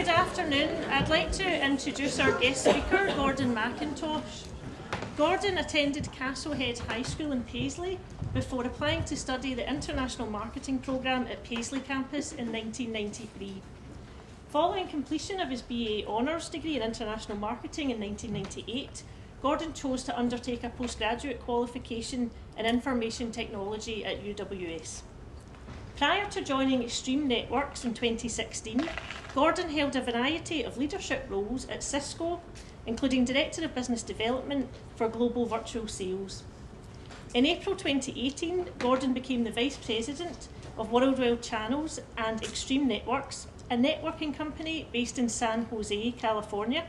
Good afternoon. I'd like to introduce our guest speaker, Gordon Mackintosh. Gordon attended Castlehead High School in Paisley before applying to study the International Marketing Programme at Paisley Campus in 1993. Following completion of his BA Honours degree in International Marketing in 1998, Gordon chose to undertake a postgraduate qualification in Information Technology at UWS. Prior to joining Extreme Networks in 2016, Gordon held a variety of leadership roles at Cisco, including Director of Business Development for Global Virtual Sales. In April 2018, Gordon became the Vice President of Worldwide Channels and Extreme Networks, a networking company based in San Jose, California,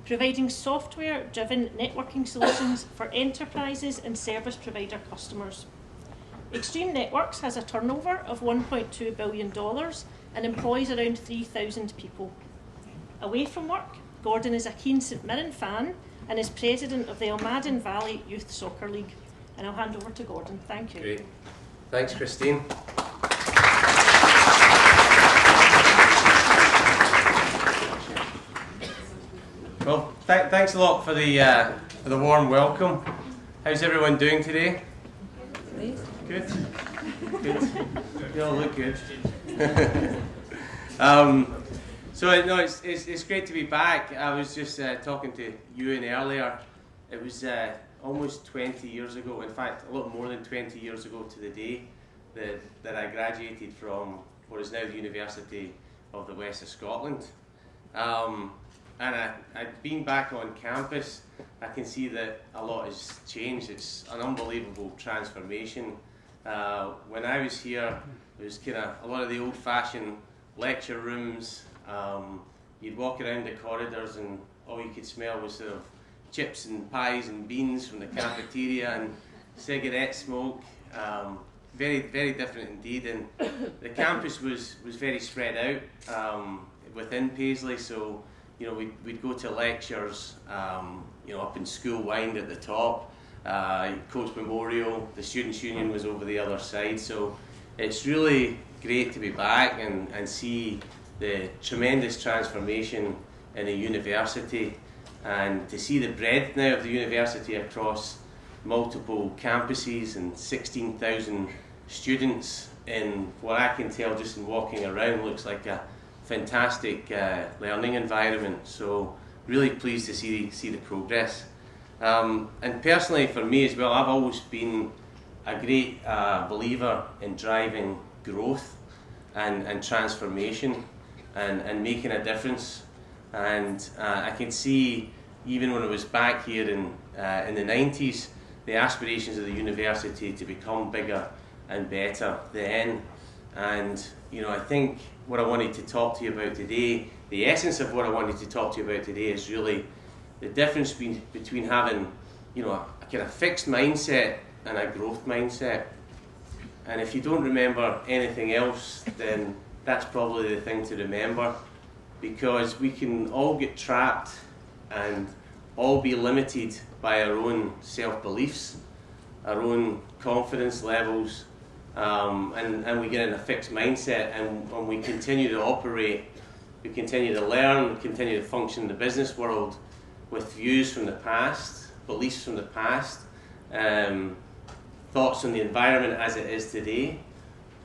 providing software-driven networking solutions for enterprises and service provider customers. Extreme Networks has a turnover of $1.2 billion and employs around 3,000 people. Away from work, Gordon is a keen St Mirren fan and is president of the Almaden Valley Youth Soccer League. And I'll hand over to Gordon. Thank you. Great. Thanks, Christine. Well, thanks a lot for the warm welcome. How's everyone doing today? Good. Good. You all look good. So no, it's great to be back. I was just talking to Ewan earlier. It was almost 20 years ago, in fact a little more than 20 years ago to the day that I graduated from what is now the University of the West of Scotland. And I've been back on campus. I can see that a lot has changed. It's an unbelievable transformation. When I was here, it was kind of a lot of the old-fashioned lecture rooms. You'd walk around the corridors and all you could smell was sort of chips and pies and beans from the cafeteria and cigarette smoke. Very, very different indeed. And the campus was very spread out within Paisley. So we'd go to lectures, up in School Wynd at the top, Coach Memorial, the Students' Union was over the other side. So it's really great to be back and see the tremendous transformation in a university, and to see the breadth now of the university across multiple campuses and 16,000 students in what I can tell just in walking around looks like a fantastic learning environment. So really pleased to see the progress. And personally for me as well, I've always been a great believer in driving growth and transformation and making a difference. And I can see even when I was back here in the 90s, the aspirations of the university to become bigger and better then. And I think what I wanted to talk to you about today, the essence of what I wanted to talk to you about today is really the difference between having a kind of fixed mindset and a growth mindset. And if you don't remember anything else, then that's probably the thing to remember, because we can all get trapped and all be limited by our own self-beliefs, our own confidence levels, and we get in a fixed mindset, and we continue to operate, we continue to learn, we continue to function in the business world with views from the past, beliefs from the past, thoughts on the environment as it is today.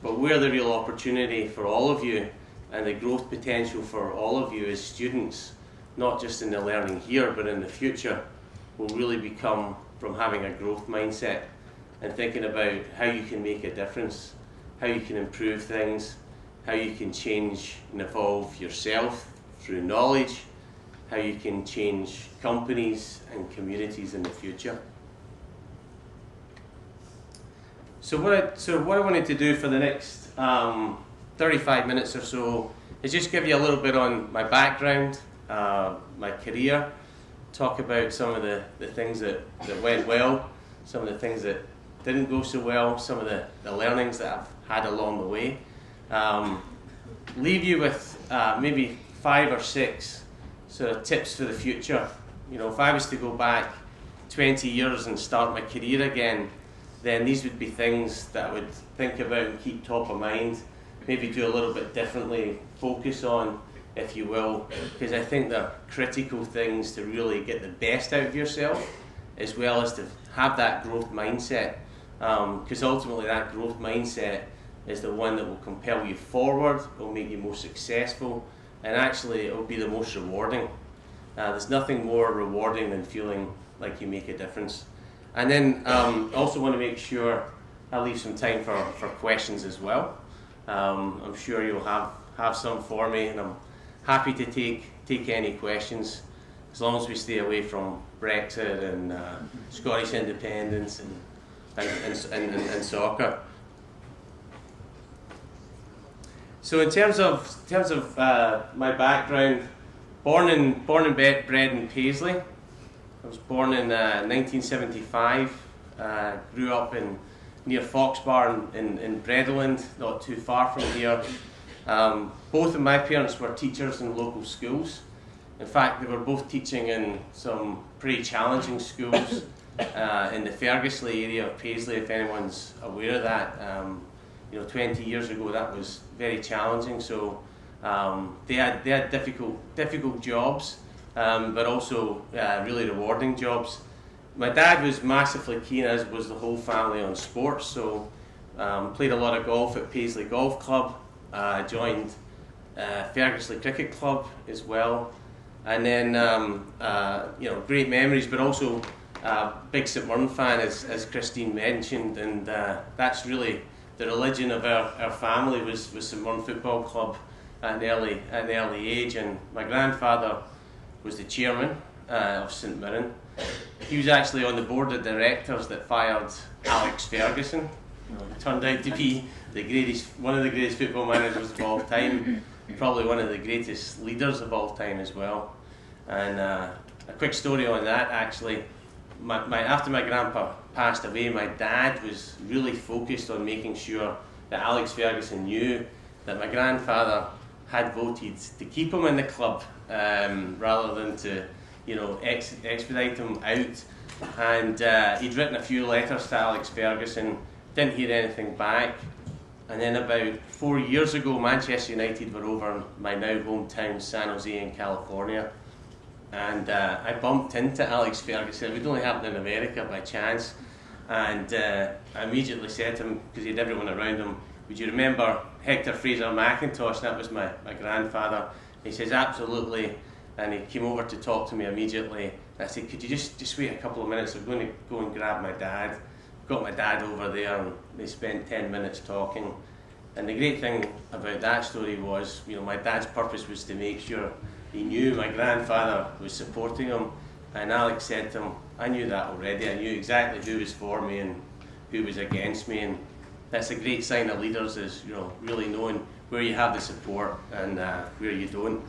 But where the real opportunity for all of you and the growth potential for all of you as students, not just in the learning here but in the future, will really become from having a growth mindset and thinking about how you can make a difference, how you can improve things, how you can change and evolve yourself through knowledge, how you can change companies and communities in the future. So what I wanted to do for the next 35 minutes or so is just give you a little bit on my background, my career, talk about some of the things that went well, some of the things that didn't go so well, some of the learnings that I've had along the way. Leave you with maybe 5 or 6 sort of tips for the future. If I was to go back 20 years and start my career again, then these would be things that I would think about and keep top of mind, maybe do a little bit differently, focus on if you will, because I think they're critical things to really get the best out of yourself, as well as to have that growth mindset, because ultimately that growth mindset is the one that will compel you forward, will make you more successful, and actually it will be the most rewarding. There's nothing more rewarding than feeling like you make a difference. And then also want to make sure I leave some time for questions as well. I'm sure you'll have some for me, and I'm happy to take any questions, as long as we stay away from Brexit and Scottish independence and soccer. So in terms of my background, born and bred in Paisley. I was born in 1975. Grew up near Foxbar in Bredland, not too far from here. Both of my parents were teachers in local schools. In fact, they were both teaching in some pretty challenging schools in the Fergusley area of Paisley, if anyone's aware of that. 20 years ago that was very challenging, so they had difficult jobs, but also really rewarding jobs. My dad was massively keen, as was the whole family, on sports, so played a lot of golf at Paisley Golf Club, joined Fergusley Cricket Club as well, and then great memories, but also big St Mirren fan, as Christine mentioned, and that's really the religion of our family was St Mirren Football Club at an early age, and my grandfather was the chairman of St Mirren. He was actually on the board of directors that fired Alex Ferguson. He turned out to be one of the greatest football managers of all time, probably one of the greatest leaders of all time as well. And a quick story on that, actually. After my grandpa passed away, my dad was really focused on making sure that Alex Ferguson knew that my grandfather had voted to keep him in the club, rather than to expedite him out. And he'd written a few letters to Alex Ferguson, didn't hear anything back. And then about 4 years ago, Manchester United were over in my now hometown San Jose in California. And I bumped into Alex Ferguson. It would only happen in America by chance. And I immediately said to him, because he had everyone around him, "Would you remember Hector Fraser Mackintosh?" That was my grandfather. He says, "Absolutely." And he came over to talk to me immediately. I said, "Could you just wait a couple of minutes? I'm going to go and grab my dad." Got my dad over there, and they spent 10 minutes talking. And the great thing about that story was, my dad's purpose was to make sure he knew my grandfather was supporting him. And Alex said to him, "I knew that already. I knew exactly who was for me and who was against me." And that's a great sign of leaders, is really knowing where you have the support and where you don't.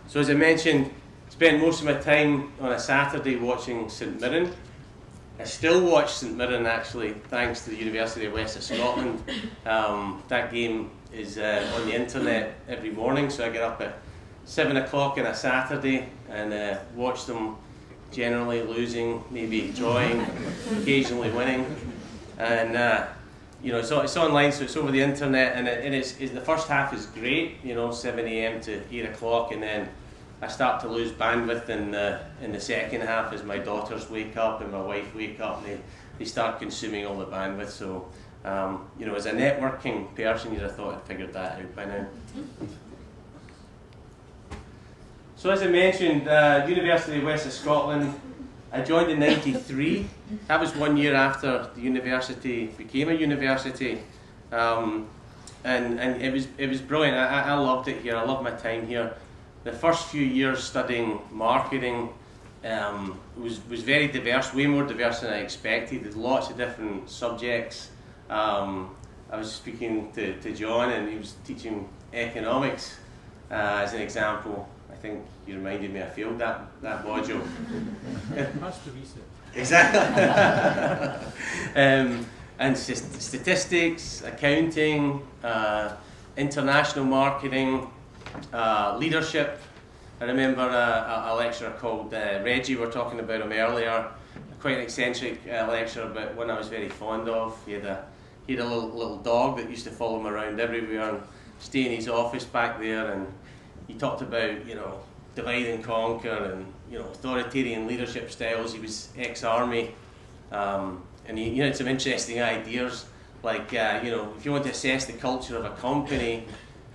So as I mentioned, spent most of my time on a Saturday watching St Mirren. I still watch St Mirren, actually, thanks to the University of West of Scotland. That game is on the internet every morning, so I get up at 7 o'clock on a Saturday and watch them, generally losing, maybe drawing, occasionally winning. And it's online, so it's over the internet, and it's the first half is great, 7 a.m. to 8 o'clock, and then I start to lose bandwidth in the second half as my daughters wake up and my wife wake up, and they start consuming all the bandwidth. So, as a networking person, you'd have thought I'd figured that out by now. So as I mentioned, University of West of Scotland, I joined in '93. That was 1 year after the university became a university. And it was brilliant. I loved it here. I loved my time here. The first few years studying marketing was very diverse, way more diverse than I expected. There's lots of different subjects. I was speaking to John, and he was teaching economics as an example. I think you reminded me I failed that module. That's the research. Exactly. And statistics, accounting, international marketing, leadership. I remember a lecturer called Reggie, we were talking about him earlier, quite an eccentric lecturer, but one I was very fond of. He had a little dog that used to follow him around everywhere and stay in his office back there, and he talked about, you know, divide and conquer and, you know, authoritarian leadership styles. He was ex-army, and he had some interesting ideas, like, you know, if you want to assess the culture of a company,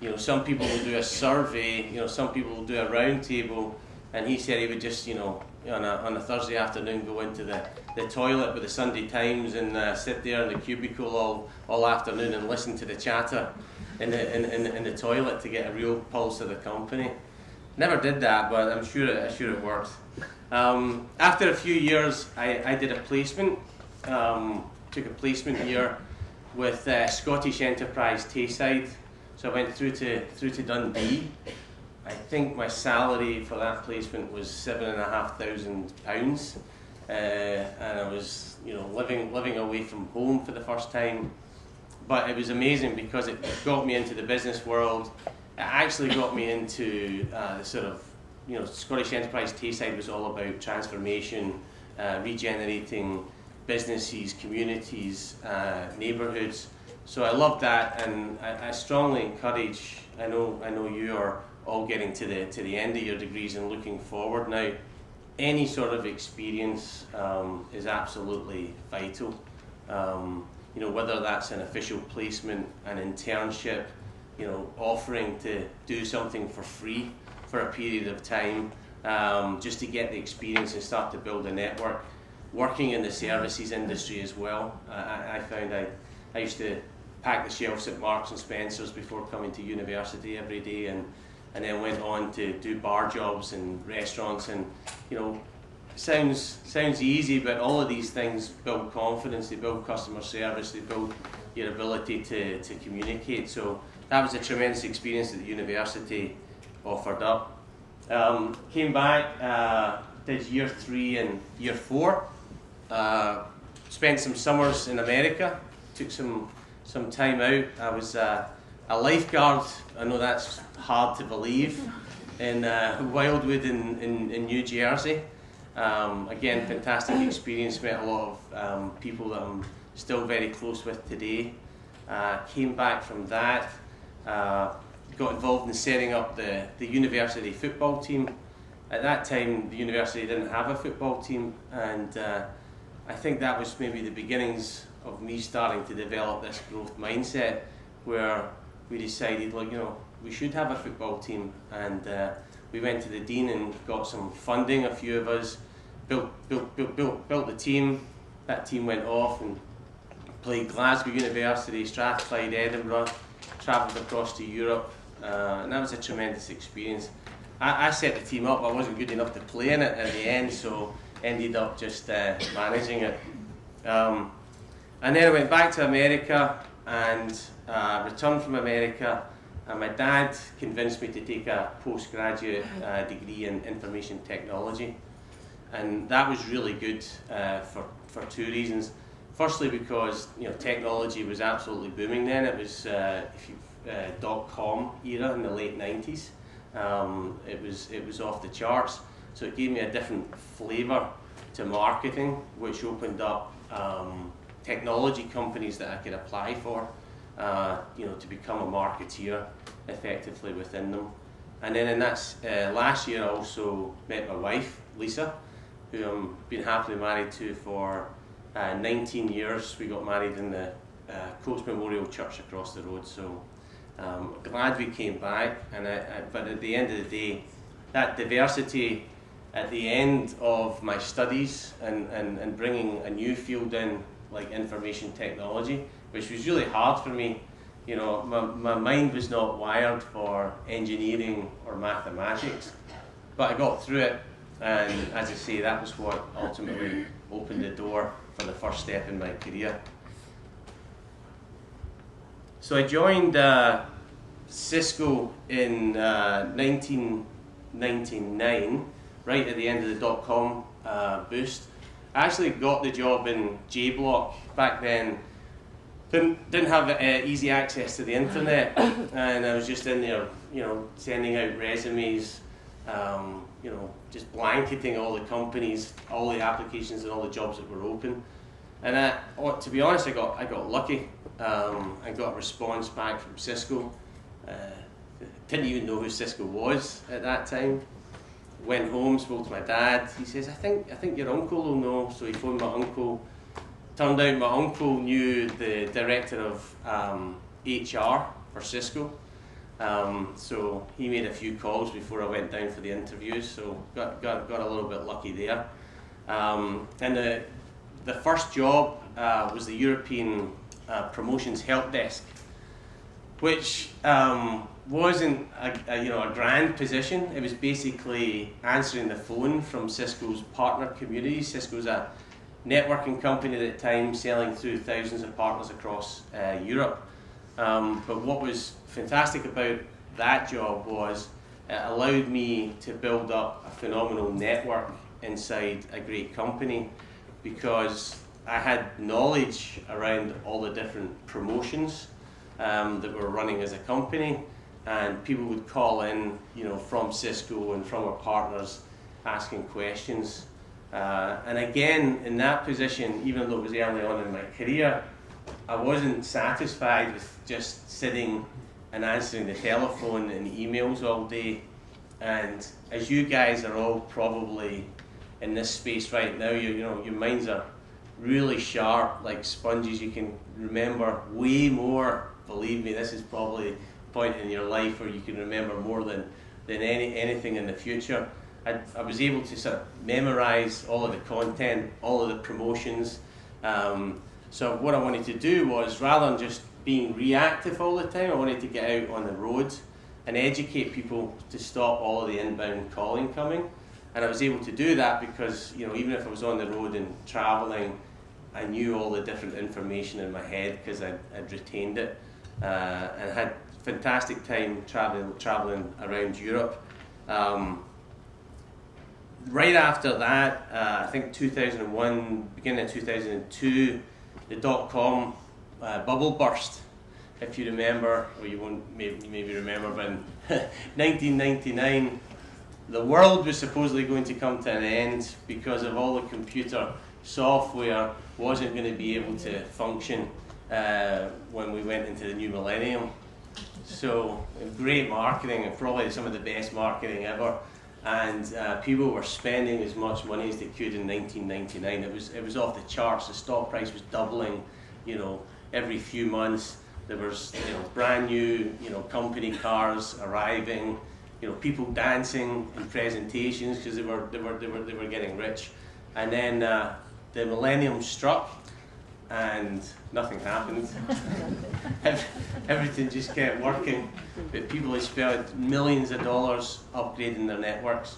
you know, some people will do a survey, you know, some people will do a round table, and he said he would just, you know, on a Thursday afternoon go into the toilet with the Sunday Times and sit there in the cubicle all afternoon and listen to the chatter in the toilet to get a real pulse of the company. Never did that, but I'm sure it worked. After a few years, I did a placement, took a placement year with Scottish Enterprise Tayside. So I went through to Dundee. I think my salary for that placement was £7,500, and I was, you know, living away from home for the first time. But it was amazing because it got me into the business world. It actually got me into the sort of, you know, Scottish Enterprise Tayside was all about transformation, regenerating businesses, communities, neighbourhoods. So I loved that, and I strongly encourage. I know you are all getting to the end of your degrees and looking forward now. Any sort of experience is absolutely vital. You know, whether that's an official placement, an internship, you know, offering to do something for free for a period of time, just to get the experience and start to build a network. Working in the services industry as well, I found I used to pack the shelves at Marks and Spencer's before coming to university every day, and then went on to do bar jobs and restaurants, and, you know, sounds easy, but all of these things build confidence, they build customer service, they build your ability to communicate. So that was a tremendous experience that the university offered up. Came back, did year 3 and year 4, spent some summers in America, took some time out. I was a lifeguard. I know that's hard to believe, in Wildwood in New Jersey. Again, fantastic experience, met a lot of people that I'm still very close with today. Came back from that, got involved in setting up the university football team. At that time, the university didn't have a football team, and I think that was maybe the beginnings of me starting to develop this growth mindset, where we decided, like, you know, we should have a football team, and we went to the dean and got some funding. A few of us built the team. That team went off and played Glasgow University, Strathclyde, Edinburgh, travelled across to Europe, and that was a tremendous experience. I set the team up. I wasn't good enough to play in it at the end, so ended up just managing it. And then I went back to America and returned from America, and my dad convinced me to take a postgraduate degree in information technology, and that was really good for 2 reasons. Firstly, because, you know, technology was absolutely booming then. It was .com era in the late 90s. It was off the charts, so it gave me a different flavour to marketing, which opened up technology companies that I could apply for, you know, to become a marketeer effectively within them. And then in that last year, I also met my wife, Lisa, who I've been happily married to for 19 years. We got married in the Coast Memorial Church across the road. So glad we came back. And but at the end of the day, that diversity at the end of my studies and bringing a new field in, like information technology, which was really hard for me. You know, my mind was not wired for engineering or mathematics, but I got through it, and as I say, that was what ultimately opened the door for the first step in my career. So I joined Cisco in 1999, right at the end of the .com boost. I actually got the job in J Block back then. Didn't have easy access to the internet, and I was just in there, you know, sending out resumes, you know, just blanketing all the companies, all the applications, and all the jobs that were open. And to be honest, I got lucky. I got a response back from Cisco didn't even know who Cisco was at that time. Went home, spoke to my dad. He says, I think your uncle will know. So he phoned my uncle. Turned out my uncle knew the director of HR for Cisco. So he made a few calls before I went down for the interviews. So got a little bit lucky there. And the first job was the European Promotions Help Desk, which wasn't a grand position. It was basically answering the phone from Cisco's partner community. Cisco's a networking company at the time, selling through thousands of partners across Europe. But what was fantastic about that job was it allowed me to build up a phenomenal network inside a great company, because I had knowledge around all the different promotions that we're running as a company, and people would call in, from Cisco and from our partners, asking questions. And again, in that position, even though it was early on in my career, I wasn't satisfied with just sitting and answering the telephone and emails all day. And as you guys are all probably in this space right now, your minds are really sharp, like sponges. You can remember way more. Believe me, this is probably a point in your life where you can remember more than anything in the future. I was able to sort of memorize all of the content, all of the promotions. So what I wanted to do was, rather than just being reactive all the time, I wanted to get out on the road and educate people to stop all of the inbound calling coming. And I was able to do that because, even if I was on the road and traveling, I knew all the different information in my head because I'd retained it, and had fantastic time traveling around Europe. Right after that, I think 2001, beginning of 2002, the dot-com bubble burst. If you remember, or you won't maybe remember, but in 1999, the world was supposedly going to come to an end because of all the computer software wasn't going to be able to function when we went into the new millennium. So great marketing, and probably some of the best marketing ever. And people were spending as much money as they could in 1999. It was off the charts. The stock price was doubling, every few months. There was brand new company cars arriving, people dancing in presentations because they were getting rich. And then the millennium struck, and nothing happened. Everything just kept working, but people had spent millions of dollars upgrading their networks,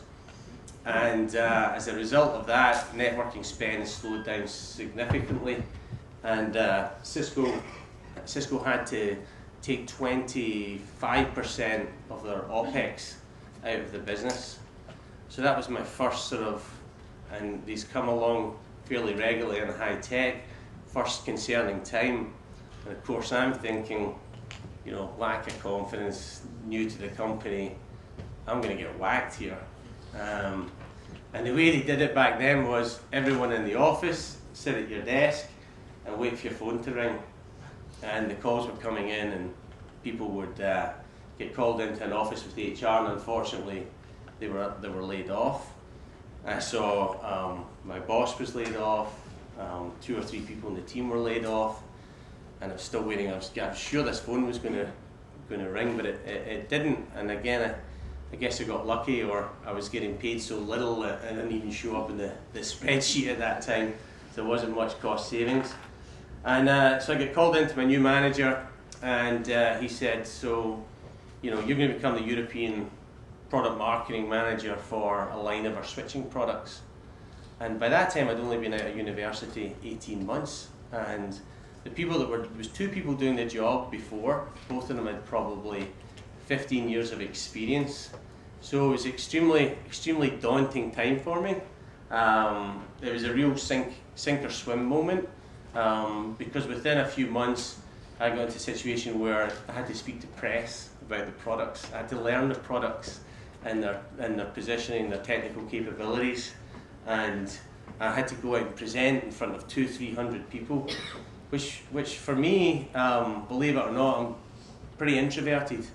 and as a result of that, networking spend slowed down significantly, and Cisco had to take 25% of their OPEX out of the business. So that was my first and these come along fairly regularly in high tech, first concerning time. And of course I'm thinking, lack of confidence, new to the company, I'm going to get whacked here. And the way they did it back then was everyone in the office, sit at your desk and wait for your phone to ring. And the calls were coming in, and people would get called into an office with HR, and unfortunately they were laid off. So my boss was laid off, 2 or 3 people in the team were laid off, and I was still waiting. I was sure this phone was going to ring, but it didn't. And again, I guess I got lucky, or I was getting paid so little that I didn't even show up in the spreadsheet at that time. So there wasn't much cost savings. And so I get called into my new manager, and he said, so, you're going to become the European product marketing manager for a line of our switching products. And by that time, I'd only been out of university 18 months, and there was 2 people doing the job before. Both of them had probably 15 years of experience. So it was extremely daunting time for me. It was a real sink or swim moment. Because within a few months I got into a situation where I had to speak to press about the products. I had to learn the products and their positioning, their technical capabilities, and I had to go out and present in front of 200-300 people, which for me, believe it or not, I'm pretty introverted,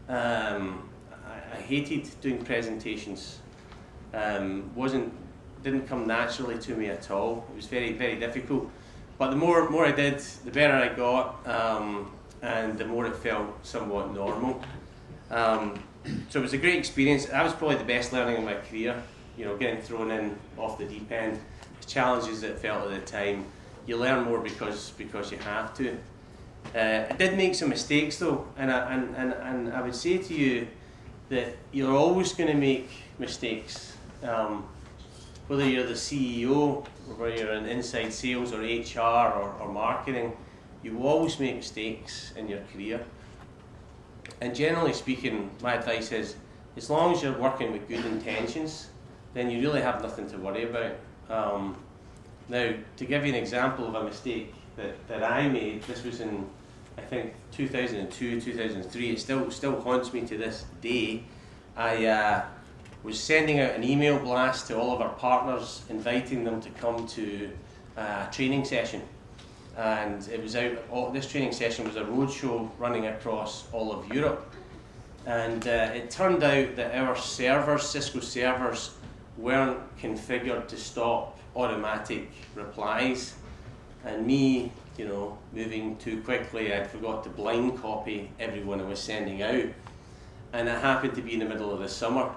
I hated doing presentations. Didn't come naturally to me at all. It was very, very difficult. But the more I did, the better I got, and the more it felt somewhat normal. So it was a great experience. That was probably the best learning of my career. You know, getting thrown in off the deep end. The challenges that it felt at the time. You learn more because you have to. I did make some mistakes though, and I would say to you that you're always going to make mistakes. Whether you're the CEO, or whether you're in inside sales or HR or marketing, you will always make mistakes in your career. And generally speaking, my advice is, as long as you're working with good intentions, then you really have nothing to worry about. Now, to give you an example of a mistake that I made, this was in, I think, 2002, 2003, it still haunts me to this day. I was sending out an email blast to all of our partners, inviting them to come to a training session. And it was this training session was a roadshow running across all of Europe. And it turned out that our servers, Cisco servers, weren't configured to stop automatic replies. And me, you know, moving too quickly, I'd forgot to blind copy everyone I was sending out. And it happened to be in the middle of the summer.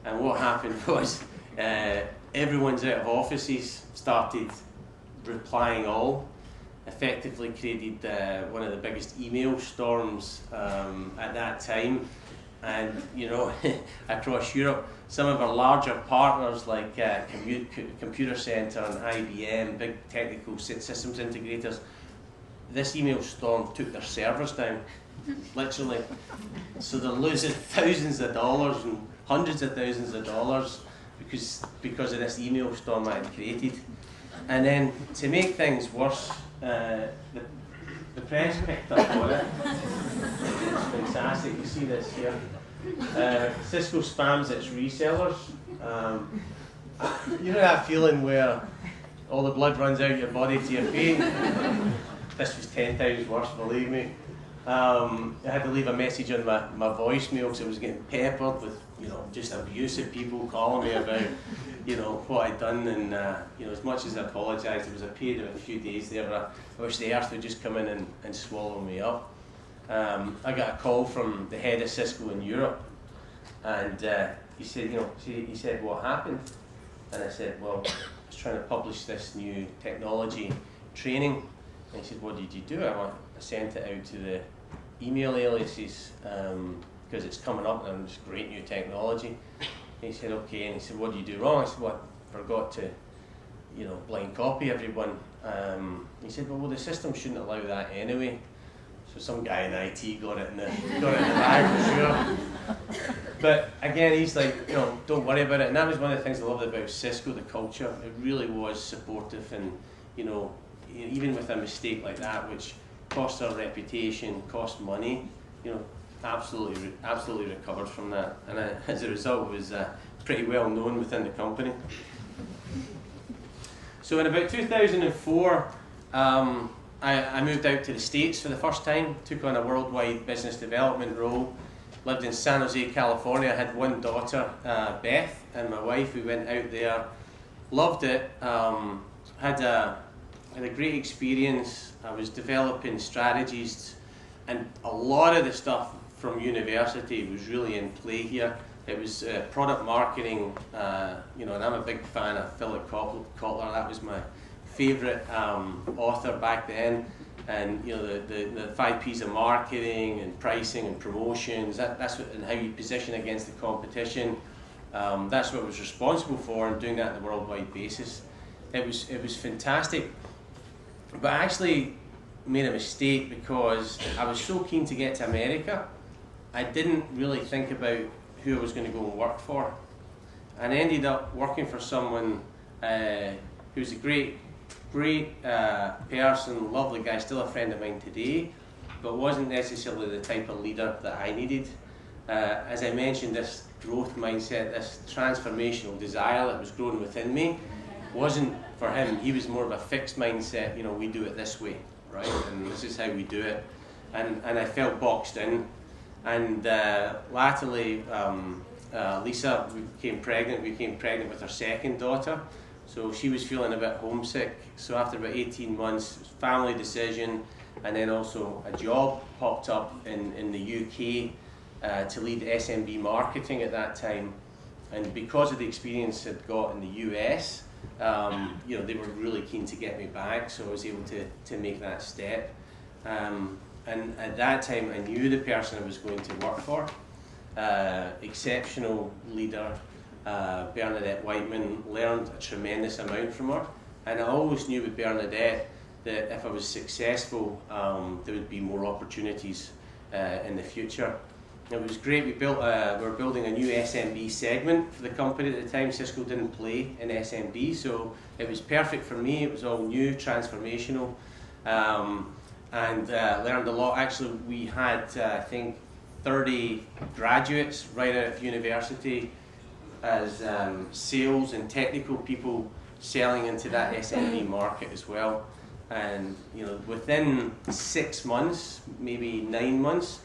And what happened was everyone's out of offices started replying all. Effectively created one of the biggest email storms at that time. And, you know, across Europe, some of our larger partners like Computer Center and IBM, big technical systems integrators, this email storm took their servers down, literally. So they're losing thousands of dollars and hundreds of thousands of dollars because of this email storm I had created. And then to make things worse, the press picked up on it. It's fantastic. You see this here. Cisco spams its resellers. You know that feeling where all the blood runs out your body to your feet? This was 10 times worse, believe me. I had to leave a message on my voicemail because I was getting peppered with, you know, just abusive people calling me about, you know, what I'd done. And you know, as much as I apologised, there was a period of a few days there where I wish the earth would just come in and swallow me up. I got a call from the head of Cisco in Europe, and he said, you know, he said, what happened? And I said, well, I was trying to publish this new technology training. And he said, what did you do? I sent it out to the email aliases because it's coming up and it's great new technology. And he said, okay. And he said, what did you do wrong? I said, well, I forgot to, you know, blind copy everyone. He said, well, the system shouldn't allow that anyway. So some guy in IT got it in the bag for sure. But again, he's like, you know, don't worry about it. And that was one of the things I loved about Cisco, the culture. It really was supportive, and, you know, even with a mistake like that, which cost our reputation, cost money, you know, absolutely recovered from that. And as a result, was pretty well known within the company. So in about 2004, I moved out to the States for the first time, took on a worldwide business development role, lived in San Jose, California. I had one daughter, Beth, and my wife. We went out there, loved it, had a great experience. I was developing strategies, and a lot of the stuff from university was really in play here. It was product marketing, you know, and I'm a big fan of Philip Kotler. That was my favourite author back then. And, you know, the 5 P's of marketing and pricing and promotions, that's what, and how you position against the competition. That's what I was responsible for, and doing that on a worldwide basis. It was fantastic. But I actually made a mistake because I was so keen to get to America, I didn't really think about who I was going to go and work for. And I ended up working for someone who's a great person, lovely guy, still a friend of mine today, but wasn't necessarily the type of leader that I needed. As I mentioned, this growth mindset, this transformational desire that was growing within me, wasn't for him. He was more of a fixed mindset, you know, we do it this way, right? And this is how we do it. And I felt boxed in. And latterly, Lisa became pregnant with her second daughter. So she was feeling a bit homesick. So after about 18 months, family decision, and then also a job popped up in the UK to lead SMB marketing at that time. And because of the experience I'd got in the US, you know, they were really keen to get me back, so I was able to make that step. And at that time, I knew the person I was going to work for. Exceptional leader, Bernadette Whiteman, learned a tremendous amount from her. And I always knew with Bernadette that if I was successful, there would be more opportunities in the future. It was great. We were building a new SMB segment for the company at the time. Cisco didn't play in SMB, so it was perfect for me. It was all new, transformational, and learned a lot. Actually, we had, I think, 30 graduates right out of university as sales and technical people selling into that SMB market as well. And you know, within 6 months, maybe 9 months,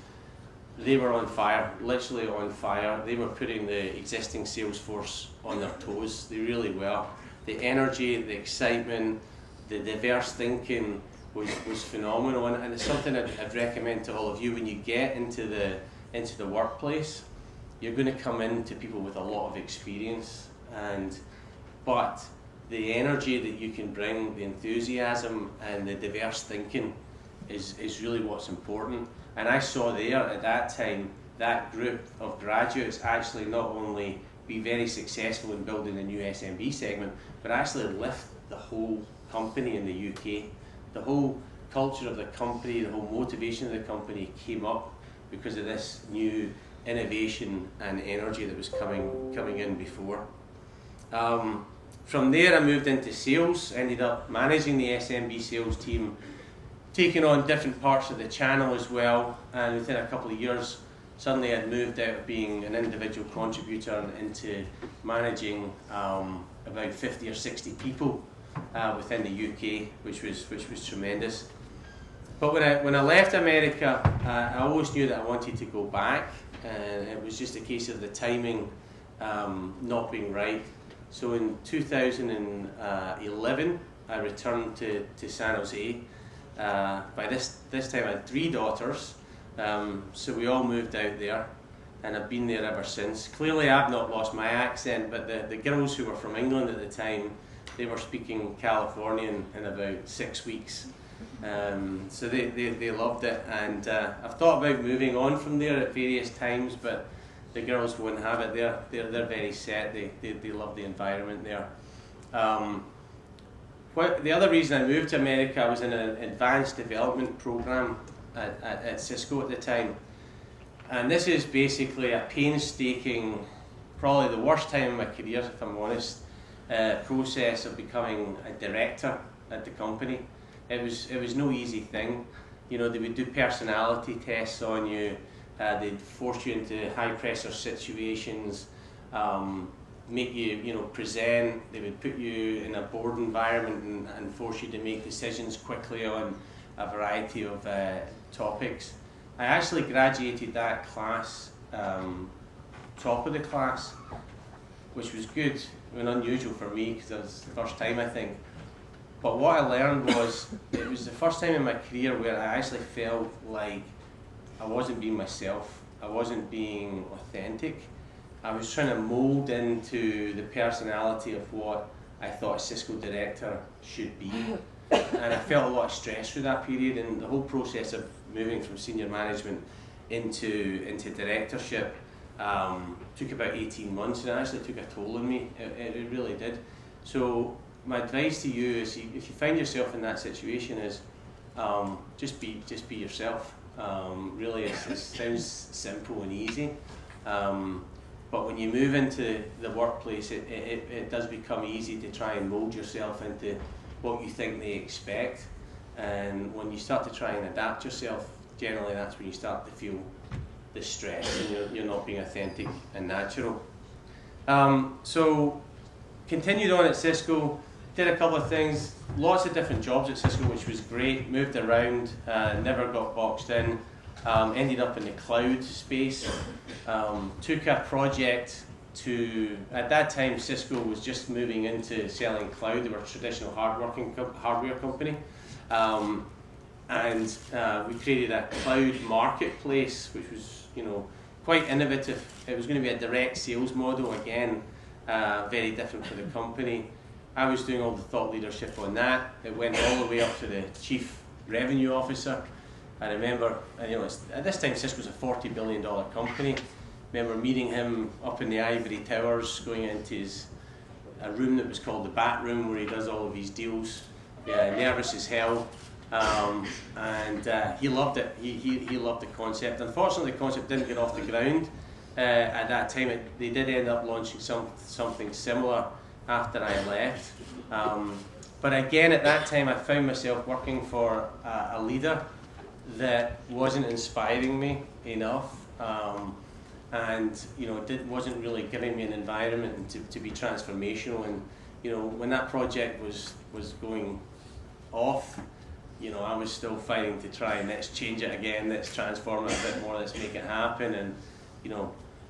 they were on fire, literally on fire. They were putting the existing sales force on their toes. They really were. The energy, the excitement, the diverse thinking was phenomenal, and it's something I'd recommend to all of you. When you get into the workplace, you're going to come into people with a lot of experience, but the energy that you can bring, the enthusiasm and the diverse thinking is really what's important. And I saw there at that time that group of graduates actually not only be very successful in building a new SMB segment, but actually lift the whole company in the UK. The whole culture of the company, the whole motivation of the company came up because of this new innovation and energy that was coming in before. From there I moved into sales, ended up managing the SMB sales team, taking on different parts of the channel as well, and within a couple of years suddenly I'd moved out of being an individual contributor and into managing about 50 or 60 people within the UK, which was tremendous. But when I left America, I always knew that I wanted to go back, and it was just a case of the timing not being right. So in 2011 I returned to San Jose. By this time I had 3 daughters, so we all moved out there, and I've been there ever since. Clearly I've not lost my accent, but the girls who were from England at the time, they were speaking Californian in about 6 weeks. So they loved it, and I've thought about moving on from there at various times, but the girls won't have it. They're very set. They love the environment there. The other reason I moved to America, I was in an advanced development program at Cisco at the time, and this is basically a painstaking, probably the worst time in my career, if I'm honest, process of becoming a director at the company. It was no easy thing. You know, they would do personality tests on you. They'd force you into high pressure situations, make you present. They would put you in a board environment and force you to make decisions quickly on a variety of topics. I actually graduated that class top of the class, which was good and unusual for me because it was the first time, I think. But what I learned was, it was the first time in my career where I actually felt like I wasn't being myself. I wasn't being authentic. I was trying to mould into the personality of what I thought a Cisco director should be. And I felt a lot of stress through that period, and the whole process of moving from senior management into directorship took about 18 months, and it actually took a toll on me. It really did. So my advice to you is, if you find yourself in that situation, is just be yourself. Really, it sounds simple and easy, but when you move into the workplace, it does become easy to try and mould yourself into what you think they expect. And when you start to try and adapt yourself, generally that's when you start to feel the stress, and you're not being authentic and natural. So continued on at Cisco, did a couple of things, lots of different jobs at Cisco, which was great. Moved around, never got boxed in. ended up in the cloud space, took a project to, at that time Cisco was just moving into selling cloud. They were a traditional hardware company. And we created a cloud marketplace, which was, quite innovative. It was going to be a direct sales model, again, very different for the company. I was doing all the thought leadership on that. It went all the way up to the chief revenue officer. I remember, at this time Cisco was a $40 billion company. I remember meeting him up in the ivory towers, going into a room that was called the Bat Room, where he does all of his deals. Yeah, nervous as hell. And he loved it. He loved the concept. Unfortunately, the concept didn't get off the ground at that time. They did end up launching something similar after I left. But again, at that time, I found myself working for a leader that wasn't inspiring me enough, and wasn't really giving me an environment to be transformational. And when that project was going off, I was still fighting to try and let's change it again, let's transform it a bit more, let's make it happen. And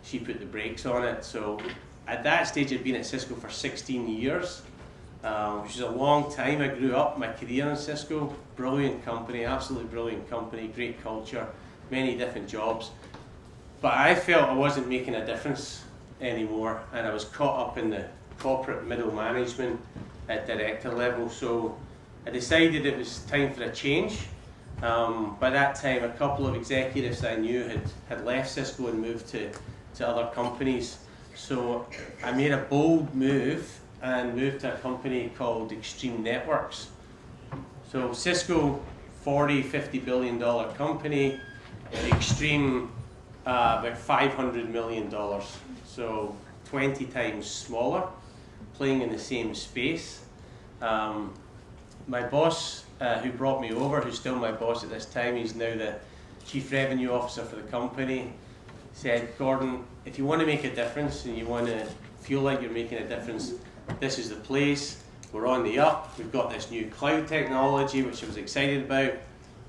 she put the brakes on it. So at that stage, I'd been at Cisco for 16 years, which is a long time. I grew up my career in Cisco. Brilliant company, absolutely brilliant company, great culture, many different jobs. But I felt I wasn't making a difference anymore, and I was caught up in the corporate middle management at director level. So I decided it was time for a change. By that time, a couple of executives I knew had left Cisco and moved to other companies. So I made a bold move and moved to a company called Extreme Networks. So Cisco, $40–50 billion company. Extreme, about $500 million. So 20 times smaller, playing in the same space. My boss, who brought me over, who's still my boss at this time, he's now the chief revenue officer for the company, said, Gordon, if you want to make a difference and you want to feel like you're making a difference, this is the place. We're on the up. We've got this new cloud technology, which I was excited about.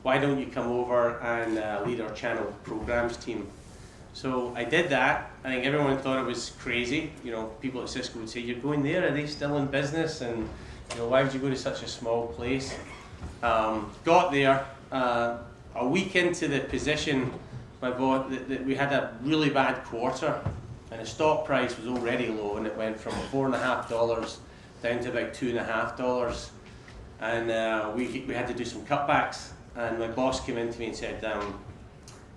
Why don't you come over and lead our channel programs team? So I did that. I think everyone thought it was crazy. People at Cisco would say, you're going there, are they still in business? And why would you go to such a small place? Got there, a week into the position, my boss, we had a really bad quarter, and the stock price was already low, and it went from $4.50 down to about $2.50, and we had to do some cutbacks. And my boss came in to me and said,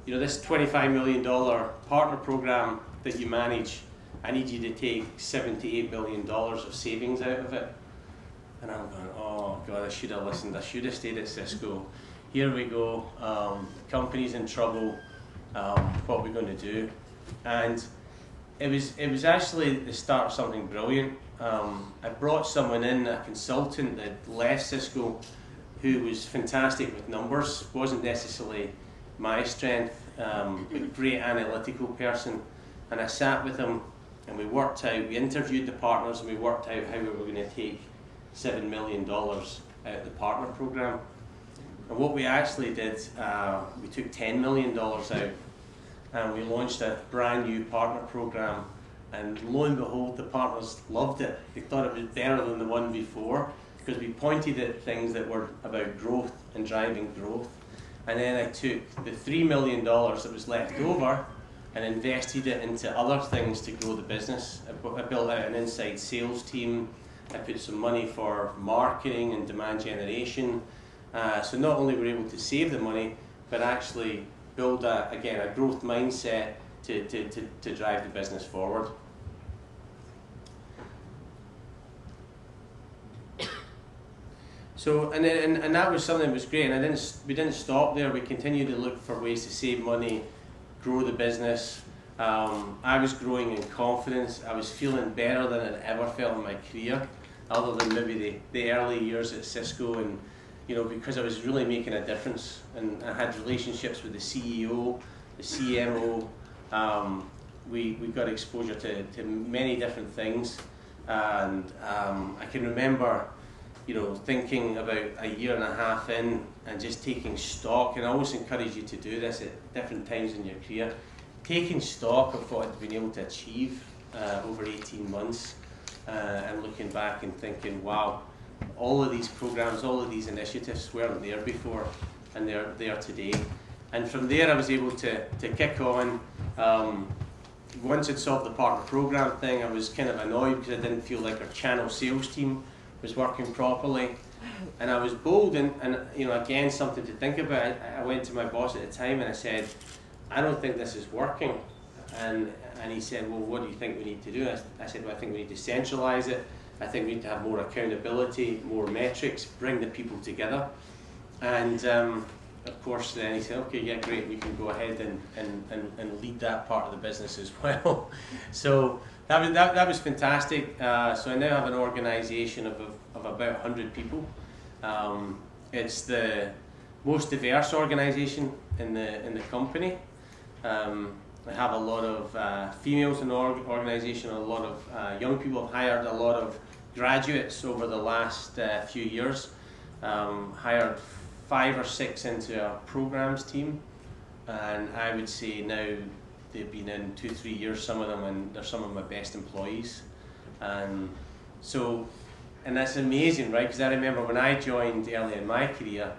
this $25 million partner program that you manage, I need you to take $7–8 billion of savings out of it. And I'm going, oh God, I should have listened. I should have stayed at Cisco. Here we go. Company's in trouble. What are we going to do? And it was actually the start of something brilliant. I brought someone in, a consultant that left Cisco, who was fantastic with numbers. Wasn't necessarily my strength, but great analytical person. And I sat with him, and we worked out. We interviewed the partners, and we worked out how we were going to take $7 million out of the partner program. And what we actually did, we took $10 million out, and we launched a brand new partner program. And lo and behold, the partners loved it. They thought it was better than the one before, because we pointed at things that were about growth and driving growth. And then I took the $3 million that was left over and invested it into other things to grow the business. I built out an inside sales team. I put some money for marketing and demand generation. So not only were we able to save the money, but actually build a growth mindset to drive the business forward. So and that was something that was great. And we didn't stop there. We continued to look for ways to save money, grow the business. I was growing in confidence. I was feeling better than I'd ever felt in my career, other than maybe the early years at Cisco, and because I was really making a difference, and I had relationships with the CEO, the CMO. We got exposure to many different things, and I can remember you know, thinking about a year and a half in and just taking stock, and I always encourage you to do this at different times in your career, taking stock of what I've been able to achieve over 18 months and looking back and thinking, wow, all of these programs, all of these initiatives weren't there before and they're there today. And from there I was able to kick on. Once I'd solved the partner program thing, I was kind of annoyed because I didn't feel like our channel sales team was working properly. And I was bold and you know, again, something to think about. I went to my boss at the time and I said, I don't think this is working. And he said, well, what do you think we need to do? I said, well, I think we need to centralize it. I think we need to have more accountability, more metrics, bring the people together. And of course, then he said, okay, yeah, great, we can go ahead and lead that part of the business as well. So that was fantastic. So I now have an organization of about 100 people. It's the most diverse organization in the company. I have a lot of females in the organization, a lot of young people. I've hired a lot of graduates over the last few years. Hired 5 or 6 into our programs team, and I would say now they've been in 2-3 years, some of them, and they're some of my best employees. So, and that's amazing, right? Because I remember when I joined early in my career,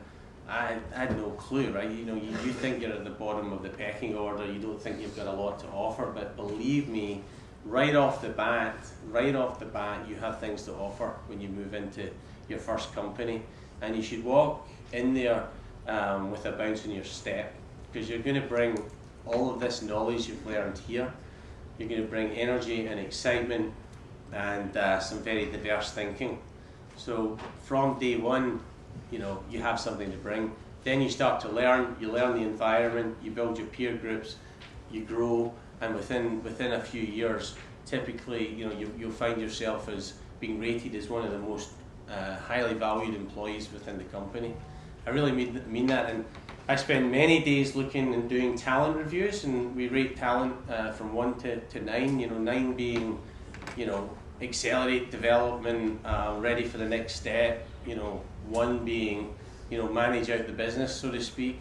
I had no clue, right? You know, you think you're at the bottom of the pecking order, you don't think you've got a lot to offer, but believe me, right off the bat, you have things to offer when you move into your first company, and you should walk in there with a bounce in your step, because you're going to bring all of this knowledge you've learned here. You're going to bring energy and excitement and some very diverse thinking. So from day one, you know, you have something to bring. Then you start to learn, you learn the environment, you build your peer groups, you grow, and within a few years, typically, you know, you'll find yourself as being rated as one of the most highly valued employees within the company. I really mean that, and I spend many days looking and doing talent reviews, and we rate talent from 1 to 9, you know, 9 being, you know, accelerate development, ready for the next step, you know, 1 being, you know, manage out the business, so to speak.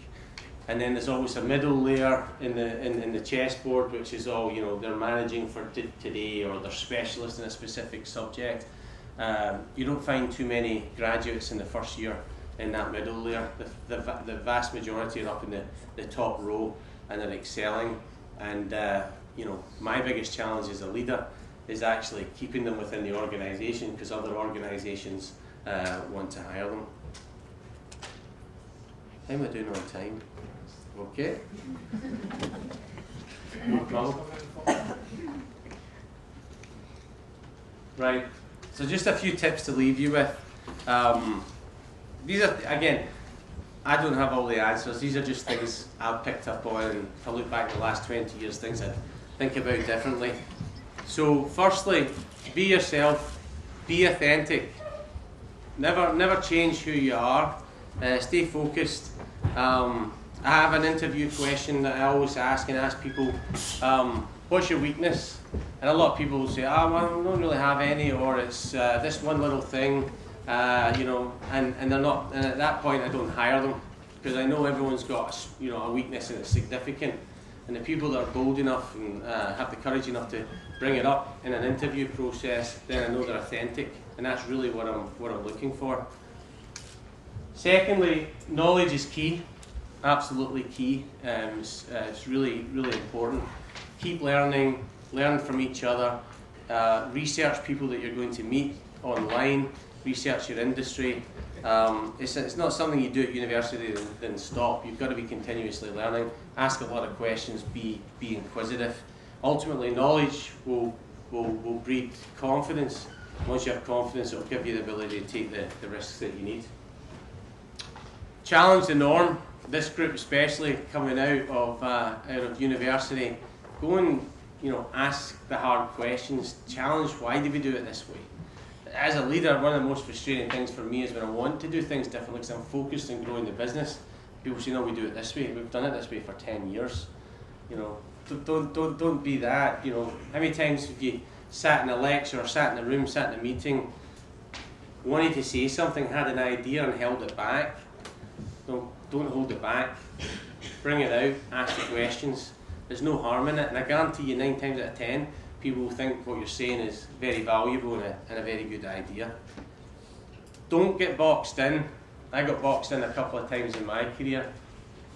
And then there's always a middle layer in the chessboard, which is all, you know, they're managing for today, or they're specialists in a specific subject. You don't find too many graduates in the first year in that middle layer. The vast majority are up in the top row, and they're excelling. And you know, my biggest challenge as a leader is actually keeping them within the organisation, because other organisations want to hire them. How am I doing on time? Okay. No problem. Right. So just a few tips to leave you with. These are, again, I don't have all the answers. These are just things I've picked up on, and if I look back the last 20 years, things I think about differently. So firstly, be yourself, be authentic. Never change who you are. Stay focused. I have an interview question that I always ask people, what's your weakness? And a lot of people will say, well, I don't really have any, or it's this one little thing, you know, and they're not, and at that point I don't hire them, because I know everyone's got, you know, a weakness and it's significant. And the people that are bold enough and have the courage enough to bring it up in an interview process, then I know they're authentic, and that's really what I'm looking for. Secondly, knowledge is key, absolutely key. It's really, really important. Keep learning, learn from each other, research people that you're going to meet online, research your industry. It's not something you do at university and then stop. You've got to be continuously learning, ask a lot of questions, be inquisitive. Ultimately, knowledge will breed confidence. Once you have confidence, it will give you the ability to take the risks that you need. Challenge the norm. This group, especially coming out of university, go and, you know, ask the hard questions. Challenge, why do we do it this way? As a leader, one of the most frustrating things for me is when I want to do things differently, because I'm focused on growing the business. People say, no, we do it this way. We've done it this way for 10 years. You know, don't be that. You know, how many times have you sat in a lecture, or sat in a room, sat in a meeting, wanted to say something, had an idea and held it back, don't hold it back. Bring it out, ask the questions. There's no harm in it, and I guarantee you 9 times out of 10, people will think what you're saying is very valuable and a very good idea. Don't get boxed in. I got boxed in a couple of times in my career.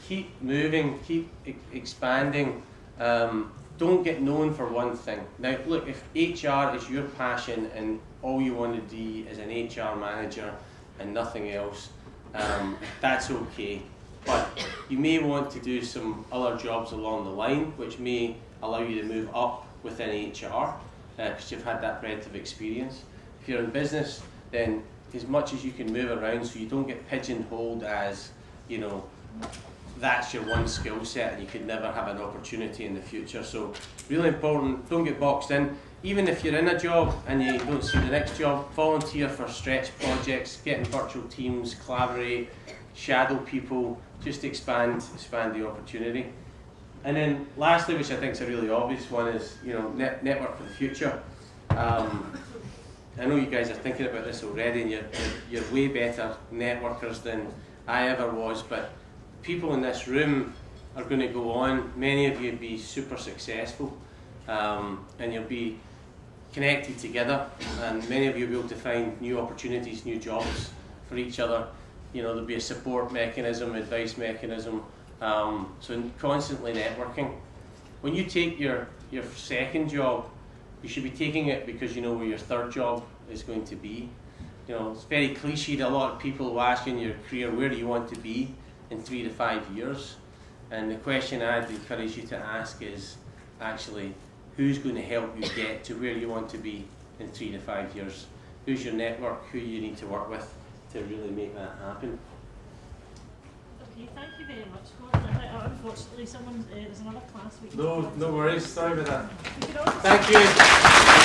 Keep moving, keep expanding. Don't get known for one thing. Now look, if HR is your passion and all you want to be is an HR manager and nothing else, that's okay. But you may want to do some other jobs along the line which may allow you to move up within HR because you've had that breadth of experience. If you're in business, then as much as you can move around so you don't get pigeonholed as, you know, that's your one skill set and you could never have an opportunity in the future. So really important, don't get boxed in. Even if you're in a job and you don't see the next job, volunteer for stretch projects, get in virtual teams, collaborate, shadow people, just expand the opportunity. And then lastly, which I think is a really obvious one, is, you know, network for the future. I know you guys are thinking about this already, and you're way better networkers than I ever was, but people in this room are going to go on. Many of you will be super successful, and you'll be connected together, and many of you will be able to find new opportunities, new jobs for each other. You know, there'll be a support mechanism, advice mechanism, so constantly networking. When you take your second job, you should be taking it because you know where your third job is going to be. You know, it's very cliched. A lot of people will ask you in your career, where do you want to be in 3 to 5 years? And the question I'd encourage you to ask is actually, who's going to help you get to where you want to be in 3 to 5 years? Who's your network? Who you need to work with to really make that happen? Okay, thank you very much, Gordon. Unfortunately, there's another class we can No worries. Sorry about that. We could also Thank you.